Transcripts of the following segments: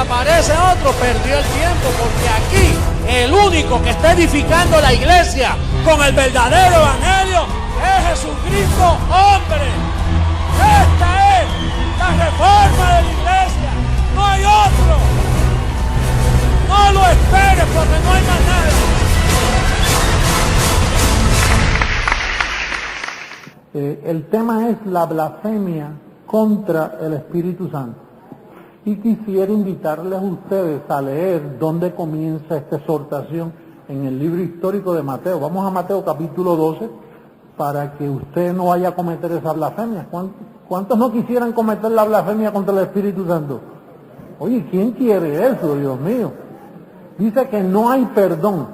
aparece otro, perdió el tiempo, porque aquí el único que está edificando la iglesia con el verdadero evangelio es Jesucristo, hombre. Esta es la reforma de la iglesia, no hay otro. No lo esperes porque no hay más nada. El tema es la blasfemia contra el Espíritu Santo. Y quisiera invitarles a ustedes a leer dónde comienza esta exhortación en el libro histórico de Mateo. Vamos a Mateo capítulo 12 para que usted no vaya a cometer esa blasfemia. ¿Cuántos no quisieran cometer la blasfemia contra el Espíritu Santo? Oye, ¿quién quiere eso, Dios mío? Dice que no hay perdón.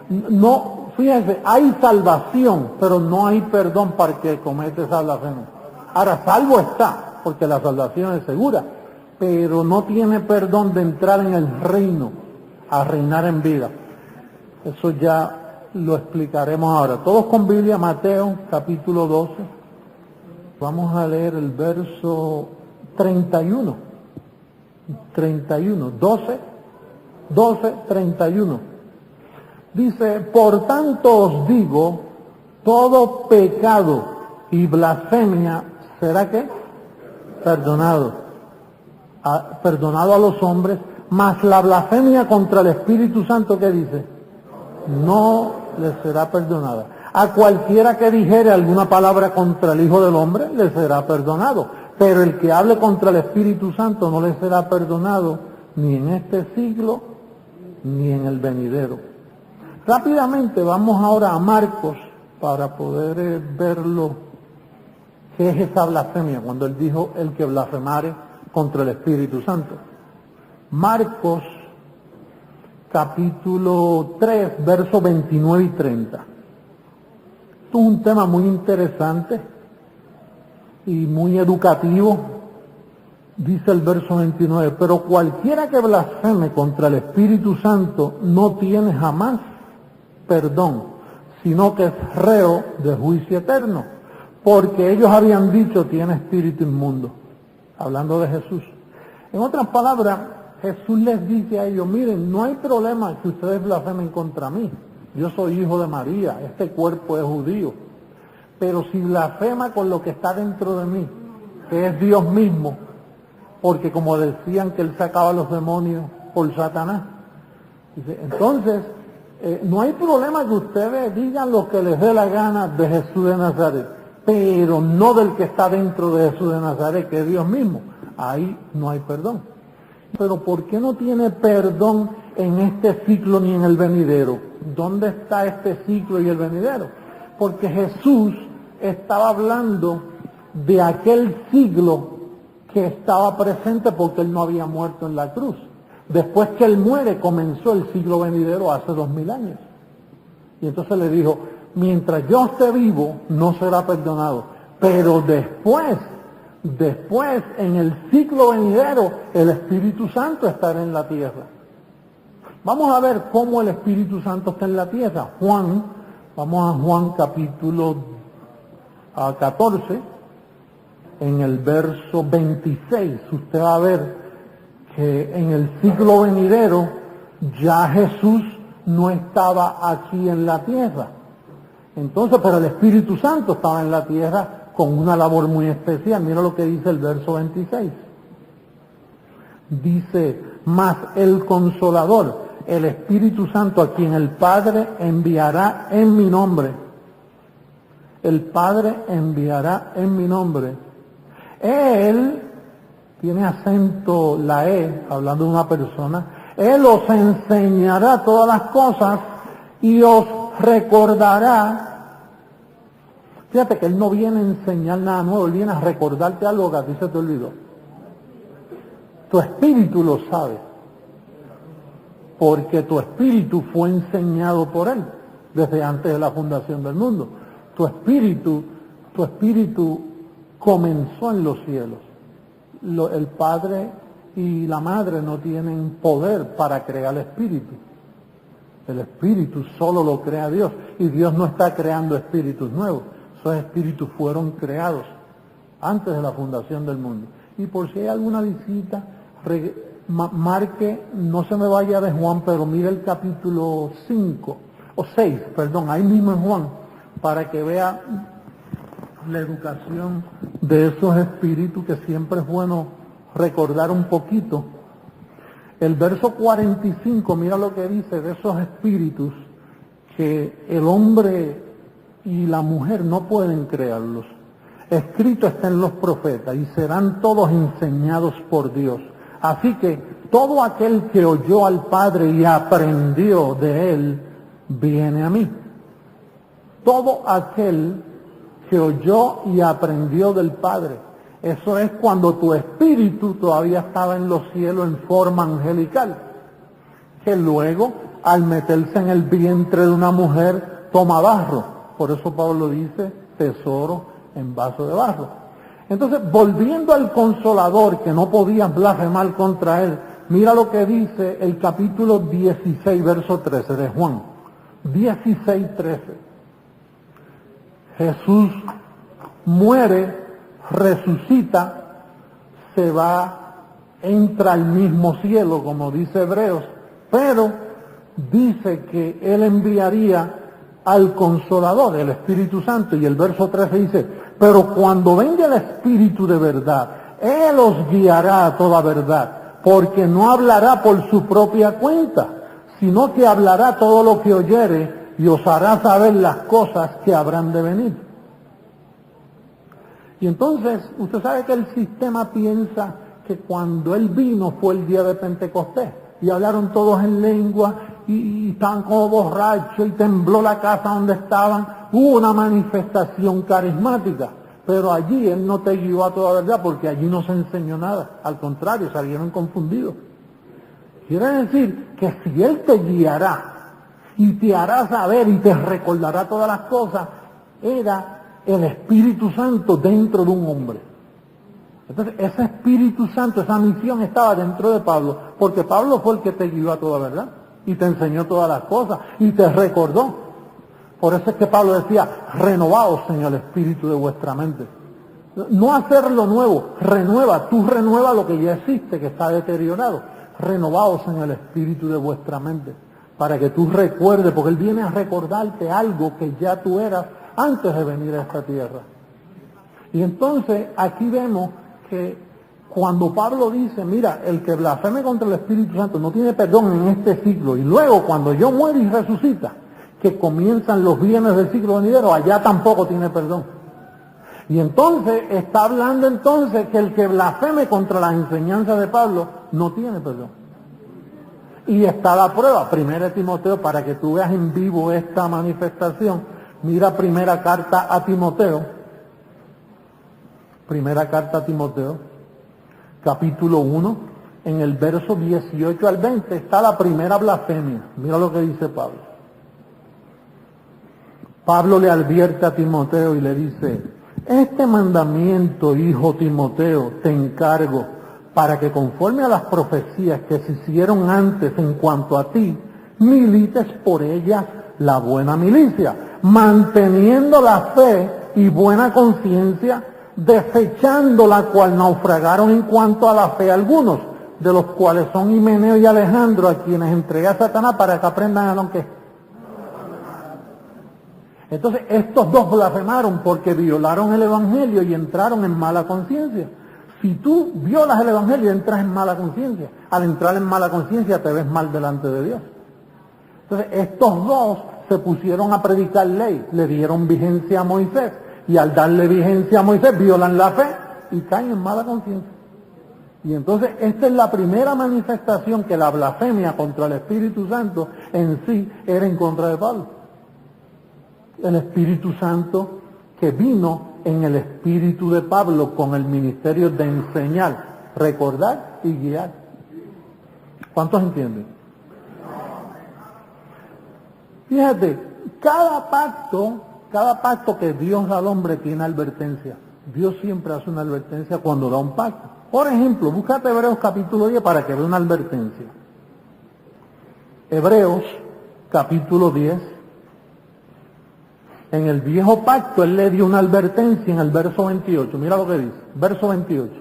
No, fíjense, hay salvación, pero no hay perdón para el que comete esa blasfemia. Ahora, salvo está, porque la salvación es segura, pero no tiene perdón de entrar en el reino, a reinar en vida. Eso ya lo explicaremos ahora. Todos con Biblia, Mateo, capítulo 12. Vamos a leer el verso 31. 31, 12, 31. Dice, por tanto os digo, todo pecado y blasfemia será ¿qué? Perdonado a los hombres, mas la blasfemia contra el Espíritu Santo, ¿qué dice? No le será perdonada. A cualquiera que dijere alguna palabra contra el Hijo del Hombre, le será perdonado. Pero el que hable contra el Espíritu Santo no le será perdonado ni en este siglo, ni en el venidero. Rápidamente vamos ahora a Marcos para poder verlo. ¿Qué es esa blasfemia? Cuando él dijo, el que blasfemare contra el Espíritu Santo. Marcos capítulo 3, versos 29 y 30. Esto es un tema muy interesante y muy educativo. Dice el verso 29, pero cualquiera que blasfeme contra el Espíritu Santo no tiene jamás perdón, sino que es reo de juicio eterno, porque ellos habían dicho tiene espíritu inmundo, hablando de Jesús. En otras palabras, Jesús les dice a ellos, miren, no hay problema que ustedes blasfemen contra mí, yo soy hijo de María, este cuerpo es judío, pero si blasfema con lo que está dentro de mí, que es Dios mismo, porque como decían que él sacaba a los demonios por Satanás, dice, entonces no hay problema que ustedes digan lo que les dé la gana de Jesús de Nazaret, pero no del que está dentro de Jesús de Nazaret, que es Dios mismo. Ahí no hay perdón. Pero ¿por qué no tiene perdón en este ciclo ni en el venidero? ¿Dónde está este ciclo y el venidero? Porque Jesús estaba hablando de aquel siglo que estaba presente porque él no había muerto en la cruz. Después que él muere, comenzó el siglo venidero hace 2000 años. Y entonces le dijo, mientras yo esté vivo, no será perdonado. Pero después, en el siglo venidero, el Espíritu Santo estará en la tierra. Vamos a ver cómo el Espíritu Santo está en la tierra. Vamos a Juan capítulo 14, en el verso 26, usted va a ver que en el siglo venidero ya Jesús no estaba aquí en la tierra. Entonces, pero el Espíritu Santo estaba en la tierra con una labor muy especial. Mira lo que dice el verso 26. Dice, mas el Consolador, el Espíritu Santo, a quien el Padre enviará en mi nombre. El Padre enviará en mi nombre. Él, tiene acento la E, hablando de una persona, Él os enseñará todas las cosas y os recordará. Fíjate que Él no viene a enseñar nada nuevo, Él viene a recordarte algo que a ti se te olvidó. Tu espíritu lo sabe, porque tu espíritu fue enseñado por Él desde antes de la fundación del mundo. Tu espíritu comenzó en los cielos. El Padre y la Madre no tienen poder para crear el Espíritu. El Espíritu solo lo crea Dios, y Dios no está creando espíritus nuevos. Esos espíritus fueron creados antes de la fundación del mundo. Y por si hay alguna visita, marque, no se me vaya de Juan, pero mire el capítulo 5, o 6, perdón, ahí mismo en Juan, para que vea la educación de esos espíritus, que siempre es bueno recordar un poquito. El verso 45, mira lo que dice de esos espíritus, que el hombre y la mujer no pueden crearlos. Escrito está en los profetas, y serán todos enseñados por Dios. Así que todo aquel que oyó al Padre y aprendió de Él, viene a mí. Todo aquel que oyó y aprendió del Padre. Eso es cuando tu espíritu todavía estaba en los cielos en forma angelical, que luego, al meterse en el vientre de una mujer, toma barro. Por eso Pablo dice, tesoro en vaso de barro. Entonces, volviendo al Consolador, que no podías blasfemar contra Él, mira lo que dice el capítulo 16, verso 13 de Juan. 16, 13. Jesús muere, resucita, se va, entra al mismo cielo, como dice Hebreos, pero dice que Él enviaría al Consolador, el Espíritu Santo, y el verso 13 dice, pero cuando venga el Espíritu de verdad, Él os guiará a toda verdad, porque no hablará por su propia cuenta, sino que hablará todo lo que oyere y os hará saber las cosas que habrán de venir. Y entonces, usted sabe que el sistema piensa que cuando Él vino fue el día de Pentecostés, y hablaron todos en lengua, y estaban como borrachos, y tembló la casa donde estaban. Hubo una manifestación carismática, pero allí Él no te guió a toda verdad, porque allí no se enseñó nada. Al contrario, salieron confundidos. Quiere decir que si Él te guiará, y te hará saber, y te recordará todas las cosas, era el Espíritu Santo dentro de un hombre. Entonces, ese Espíritu Santo, esa misión estaba dentro de Pablo, porque Pablo fue el que te guió a toda verdad, y te enseñó todas las cosas, y te recordó. Por eso es que Pablo decía, renovaos en el espíritu de vuestra mente. No hacer lo nuevo, tú renueva lo que ya existe, que está deteriorado. Renovaos en el espíritu de vuestra mente, para que tú recuerdes, porque Él viene a recordarte algo que ya tú eras antes de venir a esta tierra. Y entonces aquí vemos que cuando Pablo dice, mira, el que blasfeme contra el Espíritu Santo no tiene perdón en este siglo, y luego cuando yo muero y resucita, que comienzan los bienes del siglo venidero, allá tampoco tiene perdón. Y entonces está hablando entonces que el que blasfeme contra las enseñanzas de Pablo no tiene perdón. Y está la prueba, 1 Timoteo, para que tú veas en vivo esta manifestación. Mira primera carta a Timoteo, capítulo 1, en el verso 18 al 20, está la primera blasfemia. Mira lo que dice Pablo. Pablo le advierte a Timoteo y le dice, este mandamiento, hijo Timoteo, te encargo, para que conforme a las profecías que se hicieron antes en cuanto a ti, milites por ellas la buena milicia, manteniendo la fe y buena conciencia, desechando la cual naufragaron en cuanto a la fe algunos, de los cuales son Himeneo y Alejandro, a quienes entregué a Satanás para que aprendan a lo que. Entonces estos dos blasfemaron porque violaron el Evangelio y entraron en mala conciencia. Si tú violas el Evangelio, entras en mala conciencia. Al entrar en mala conciencia te ves mal delante de Dios. Entonces estos dos se pusieron a predicar ley, le dieron vigencia a Moisés, y al darle vigencia a Moisés violan la fe y caen en mala conciencia. Y entonces esta es la primera manifestación que la blasfemia contra el Espíritu Santo en sí era en contra de Pablo. El Espíritu Santo que vino en el espíritu de Pablo con el ministerio de enseñar, recordar y guiar. ¿Cuántos entienden? Fíjate, cada pacto que Dios da al hombre tiene advertencia. Dios siempre hace una advertencia cuando da un pacto. Por ejemplo, búscate Hebreos capítulo 10 para que vea una advertencia. Hebreos capítulo 10. En el viejo pacto Él le dio una advertencia en el verso 28. Mira lo que dice, verso 28.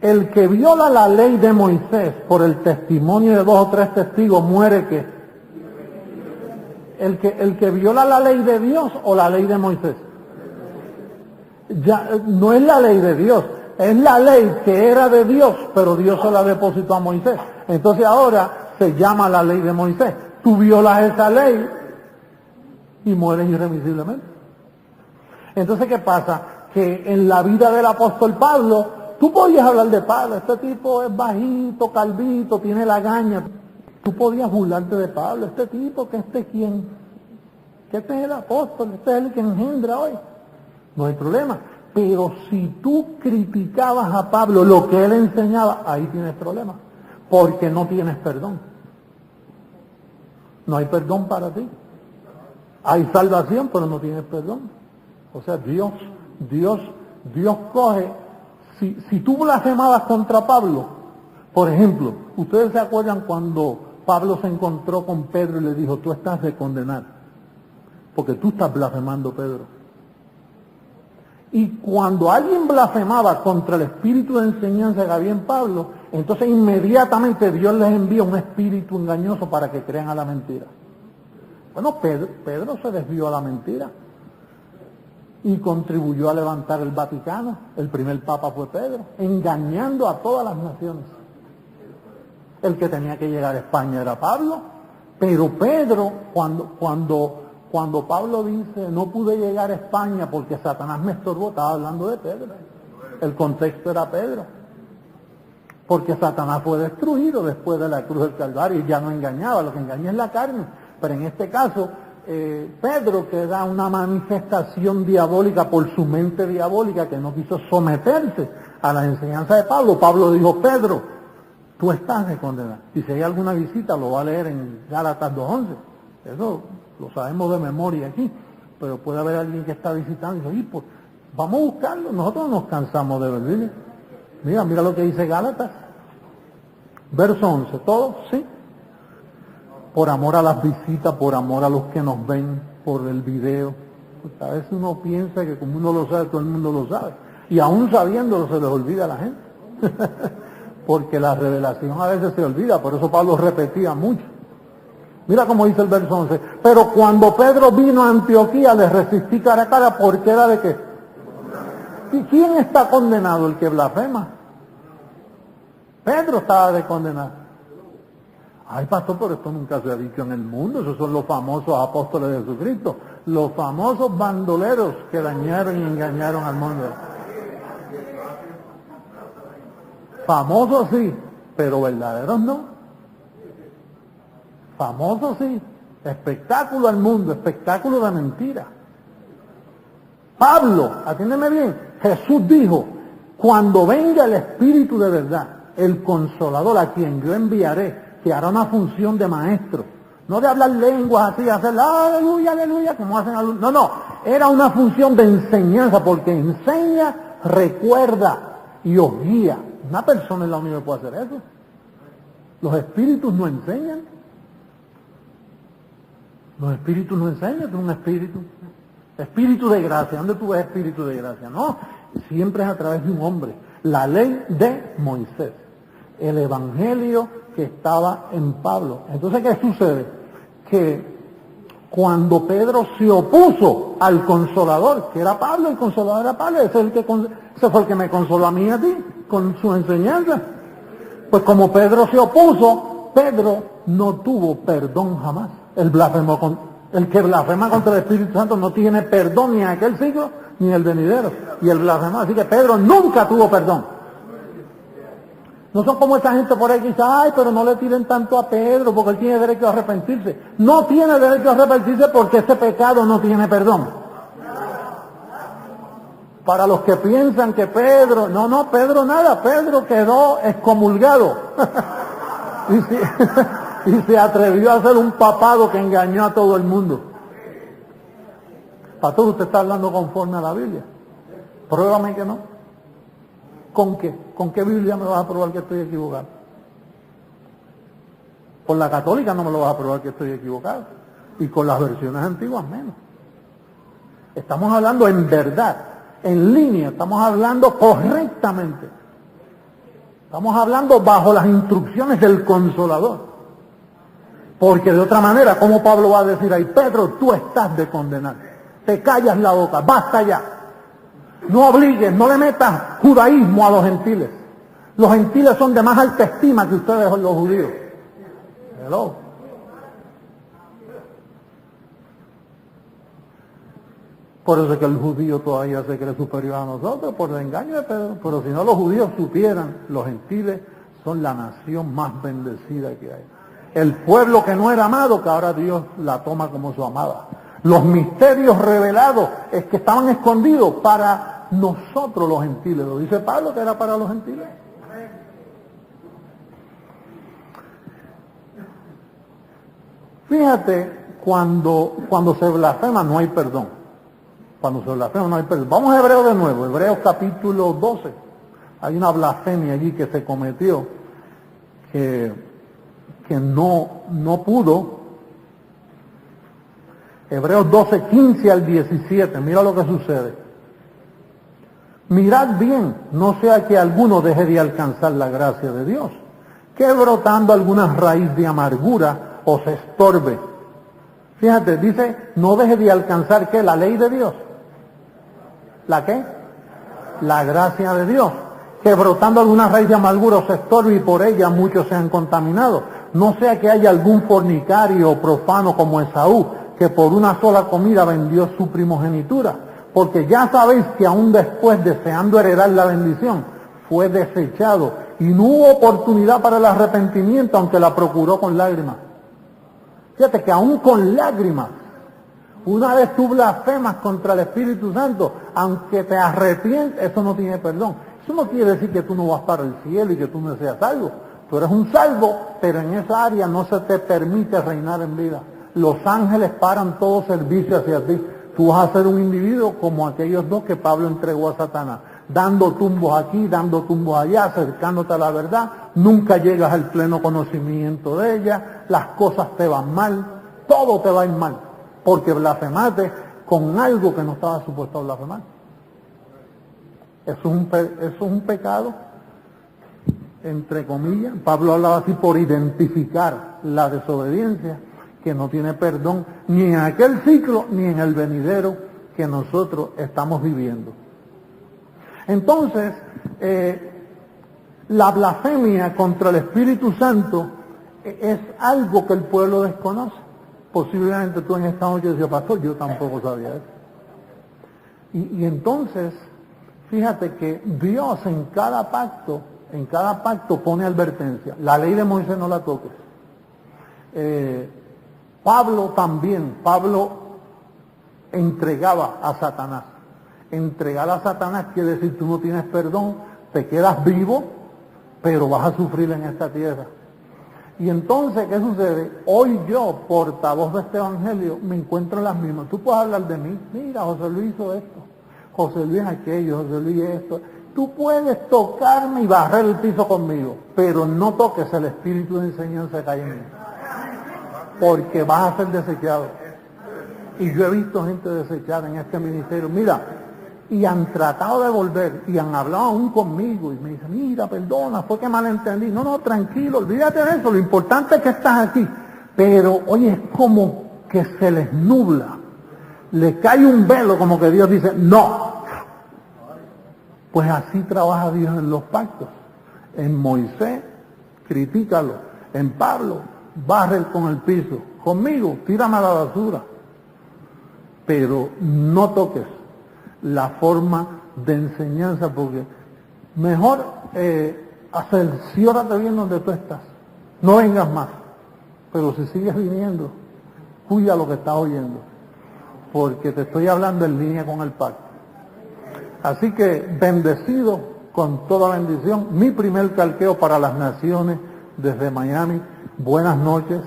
el que viola la ley de Moisés por el testimonio de 2 o 3 testigos muere ¿qué? El que viola la ley de Dios o la ley de Moisés. Ya no es la ley de Dios, es la ley que era de Dios, pero Dios se la depositó a Moisés. Entonces ahora se llama la ley de Moisés. Tú violas esa ley y mueres irremisiblemente. Entonces, ¿qué pasa? Que en la vida del apóstol Pablo, tú podías hablar de Pablo, este tipo es bajito, calvito, tiene lagaña. Tú podías burlarte de Pablo, este tipo, que este quién, que este es el apóstol, este es el que engendra hoy. No hay problema. Pero si tú criticabas a Pablo lo que él enseñaba, ahí tienes problema. Porque no tienes perdón. No hay perdón para ti. Hay salvación, pero no tienes perdón. O sea, Dios coge, si tú blasfemabas contra Pablo, por ejemplo, ustedes se acuerdan cuando Pablo se encontró con Pedro y le dijo, tú estás de condenar, porque tú estás blasfemando, Pedro. Y cuando alguien blasfemaba contra el espíritu de enseñanza que había en Pablo, entonces inmediatamente Dios les envía un espíritu engañoso para que crean a la mentira. Bueno, Pedro se desvió a la mentira y contribuyó a levantar el Vaticano. El primer papa fue Pedro, engañando a todas las naciones. El que tenía que llegar a España era Pablo, pero Pedro, cuando Pablo dice, no pude llegar a España porque Satanás me estorbó, estaba hablando de Pedro. El contexto era Pedro. Porque Satanás fue destruido después de la cruz del Calvario y ya no engañaba, lo que engaña es la carne. Pero en este caso, Pedro, que era una manifestación diabólica por su mente diabólica, que no quiso someterse a la enseñanza de Pablo, Pablo dijo, Pedro, tú estás de condenar. Y si hay alguna visita, lo va a leer en Gálatas 2:11. Eso lo sabemos de memoria aquí, pero puede haber alguien que está visitando y dice, pues, vamos a buscarlo, nosotros no nos cansamos de verlo. Mira lo que dice Gálatas, verso 11, ¿todo? Sí. Por amor a las visitas, por amor a los que nos ven por el video. Pues a veces uno piensa que como uno lo sabe, todo el mundo lo sabe. Y aún sabiéndolo se les olvida a la gente. Porque la revelación a veces se olvida, por eso Pablo repetía mucho. Mira cómo dice el verso 11. Pero cuando Pedro vino a Antioquía, le resistí cara a cara, porque era de qué. ¿Y quién está condenado? El que blasfema. Pedro estaba de condenar. Ay, pastor, pero esto nunca se ha dicho en el mundo. Esos son los famosos apóstoles de Jesucristo. Los famosos bandoleros que dañaron y engañaron al mundo. Famosos sí, pero verdaderos no. Famosos sí. Espectáculo al mundo, espectáculo de mentira. Pablo, atiéndeme bien, Jesús dijo, cuando venga el Espíritu de verdad, el Consolador, a quien yo enviaré, que hará una función de maestro, no de hablar lenguas así, hacer aleluya, aleluya, como hacen algunos, no, era una función de enseñanza, porque enseña, recuerda y os guía. Una persona es la única que puede hacer eso. Los espíritus no enseñan. Los espíritus no enseñan, tú un espíritu. Espíritu de gracia, ¿dónde tú ves espíritu de gracia? No, siempre es a través de un hombre. La ley de Moisés, el evangelio que estaba en Pablo. Entonces, ¿qué sucede? Que cuando Pedro se opuso al Consolador, que era Pablo, el Consolador era Pablo, ese fue el que me consoló a mí y a ti, con su enseñanza. Pues como Pedro se opuso, Pedro no tuvo perdón jamás. El que blasfema contra el Espíritu Santo no tiene perdón ni en aquel siglo ni en el venidero. Y el blasfema, así que Pedro nunca tuvo perdón. No son como esa gente por ahí que dice, ay, pero no le tiren tanto a Pedro porque él tiene derecho a arrepentirse. No tiene derecho a arrepentirse porque ese pecado no tiene perdón. Para los que piensan que Pedro, no, Pedro nada, Pedro quedó excomulgado. Y se atrevió a hacer un papado que engañó a todo el mundo. Pastor, usted está hablando conforme a la Biblia. Pruébame que no. ¿Con qué? ¿Con qué Biblia me vas a probar que estoy equivocado? Con la católica no me lo vas a probar que estoy equivocado. Y con las versiones antiguas menos. Estamos hablando en verdad, en línea, estamos hablando correctamente. Estamos hablando bajo las instrucciones del Consolador. Porque de otra manera, ¿cómo Pablo va a decir ahí, Pedro, tú estás de condenar? Te callas la boca, basta ya. No obligues, no le metas judaísmo a los gentiles. Los gentiles son de más alta estima que ustedes los judíos. Hello. Por eso es que el judío todavía se cree superior a nosotros, por el engaño de Pedro. Pero si no los judíos supieran, los gentiles son la nación más bendecida que hay. El pueblo que no era amado, que ahora Dios la toma como su amada. Los misterios revelados es que estaban escondidos para nosotros los gentiles. Lo dice Pablo que era para los gentiles. Fíjate, cuando se blasfema no hay perdón. Cuando se blasfema no hay perdón. Vamos a Hebreos de nuevo, Hebreos capítulo 12. Hay una blasfemia allí que se cometió que no pudo. Hebreos 12, 15 al 17, mira lo que sucede. Mirad bien, no sea que alguno deje de alcanzar la gracia de Dios, que brotando alguna raíz de amargura os estorbe. Fíjate, dice, no deje de alcanzar, ¿qué? La ley de Dios. ¿La qué? La gracia de Dios. Que brotando alguna raíz de amargura os estorbe y por ella muchos se han contaminado. No sea que haya algún fornicario o profano como Esaú, que por una sola comida vendió su primogenitura. Porque ya sabéis que aún después, deseando heredar la bendición, fue desechado y no hubo oportunidad para el arrepentimiento, aunque la procuró con lágrimas. Fíjate que aún con lágrimas, una vez tú blasfemas contra el Espíritu Santo, aunque te arrepientes, eso no tiene perdón. Eso no quiere decir que tú no vas para el cielo y que tú no seas salvo. Tú eres un salvo, pero en esa área no se te permite reinar en vida. Los ángeles paran todo servicio hacia ti. Tú vas a ser un individuo como aquellos dos que Pablo entregó a Satanás, dando tumbos aquí, dando tumbos allá, acercándote a la verdad. Nunca llegas al pleno conocimiento de ella, las cosas te van mal, todo te va a ir mal, porque blasfemaste con algo que no estaba supuesto a blasfemar. Eso es un pecado, entre comillas. Pablo hablaba así por identificar la desobediencia, que no tiene perdón ni en aquel ciclo ni en el venidero que nosotros estamos viviendo. Entonces, la blasfemia contra el Espíritu Santo es algo que el pueblo desconoce. Posiblemente tú en esta noche decías, pastor, yo tampoco sabía eso. Y entonces, fíjate que Dios en cada pacto pone advertencia. La ley de Moisés no la toques. Pablo entregaba a Satanás. Entregar a Satanás quiere decir tú no tienes perdón, te quedas vivo, pero vas a sufrir en esta tierra. Y entonces, ¿qué sucede? Hoy yo, portavoz de este evangelio, me encuentro en las mismas. Tú puedes hablar de mí, mira, José Luis hizo esto, José Luis aquello, José Luis esto. Tú puedes tocarme y barrer el piso conmigo, pero no toques el espíritu de enseñanza que hay en mí, porque vas a ser desechado. Y yo he visto gente desechada en este ministerio. Mira, y han tratado de volver, y han hablado aún conmigo, y me dicen, mira, perdona, fue que malentendí. No, tranquilo, olvídate de eso, lo importante es que estás aquí. Pero, oye, es como que se les nubla, le cae un velo, como que Dios dice, no. Pues así trabaja Dios en los pactos. En Moisés, critícalo. En Pablo, barre con el piso. Conmigo, tírame a la basura. Pero no toques la forma de enseñanza, porque mejor cerciórate bien donde tú estás. No vengas más. Pero si sigues viniendo, cuida lo que estás oyendo, porque te estoy hablando en línea con el pacto. Así que bendecido con toda bendición. Mi primer calqueo para las naciones desde Miami. Buenas noches,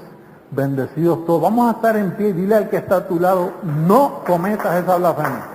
bendecidos todos. Vamos a estar en pie y dile al que está a tu lado, no cometas esa blasfemia.